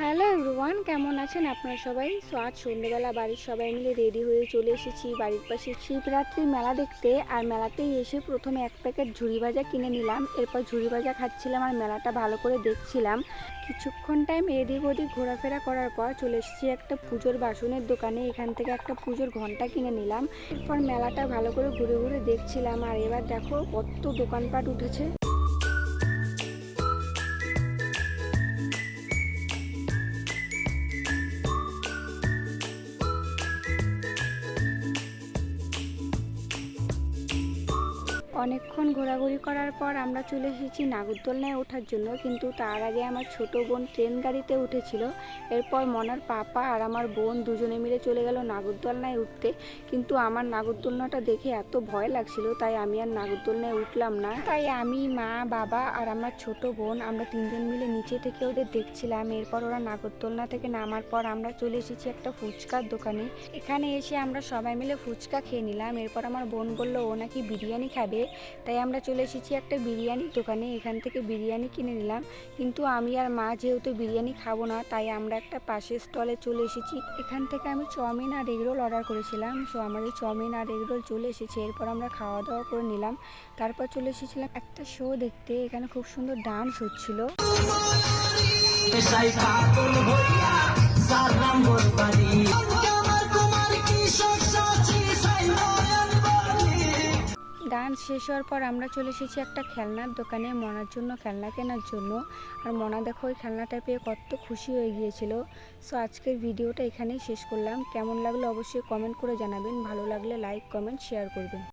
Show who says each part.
Speaker 1: Hello everyone, কেমন আছেন আপনারা সবাই? আজ সন্ধ্যেবেলা বাড়ির সবাই মিলে রেডি হয়ে চলে এসেছি বাড়ির পাশে শিবরাত্রি মেলা দেখতে। আর মেলাতেই এসে প্রথমে এক প্যাকেট ঝুড়ি ভাজা কিনে নিলাম। এরপর ঝুড়ি ভাজা খাচ্ছিলাম আর মেলাটা ভালো করে দেখছিলাম। কিছুক্ষণ টাইম এদিক ওদিক ঘোরাফেরা করার পর চলে এসেছি একটা পুজোর বাসনের দোকানে। এখান থেকে একটা পুজোর ঘন্টা কিনে নিলাম। এরপর মেলাটা ভালো করে ঘুরে ঘুরে দেখছিলাম। আর এবার দেখো কত দোকানপাট উঠেছে। অনেকক্ষণ ঘোরাঘুরি করার পর আমরা চলে এসেছি নাগরদোলনায় ওঠার জন্য, কিন্তু তার আগে আমার ছোট বোন ট্রেন গাড়িতে উঠেছিল। এরপর মনার পাপা আর আমার বোন দুজনে মিলে চলে গেল নাগরদোলনায় উঠতে। কিন্তু আমার নাগরদোলনাটা দেখে এত ভয় লাগছিল, তাই আমি আর নাগরদোলনায় উঠলাম না। তাই আমি, মা, বাবা আর আমার ছোট বোন আমরা তিনজন মিলে নিচে থেকে ওদের দেখছিলাম। এরপর ওরা নাগরদোলনা থেকে নামার পর আমরা চলে এসেছি একটা ফুচকার দোকানে। এখানে এসে আমরা সবাই মিলে ফুচকা খেয়ে নিলাম। এরপর আমার বোন বলল ও নাকি বিরিয়ানি খাবে, তাই আমরা চলে এসেছি একটা বিরিয়ানির দোকানে। এখান থেকে বিরিয়ানি কিনে নিলাম, কিন্তু আমি আর মা যেহেতু বিরিয়ানি খাবো না, তাই আমরা একটা পাশের স্টলে চলে এসেছি। এখান থেকে আমি চাউমিন আর এগরোল অর্ডার করেছিলাম। আমাদের চাউমিন আর এগরোল চলে এসেছে। এরপর আমরা খাওয়া দাওয়া করে নিলাম। তারপর চলে এসেছিলাম একটা শো দেখতে। এখানে খুব সুন্দর ডান্স হচ্ছিল। ডান্স শেষ হওয়ার পর আমরা চলে এসেছি একটা খেলনার দোকানে মনার জন্য খেলনা কেনার জন্য। আর মনা দেখো ওই খেলনাটা পেয়ে কত খুশি হয়ে গিয়েছিল। আজকের ভিডিওটা এখানেই শেষ করলাম। কেমন লাগলো অবশ্যই কমেন্ট করে জানাবেন। ভালো লাগলে লাইক, কমেন্ট, শেয়ার করবেন।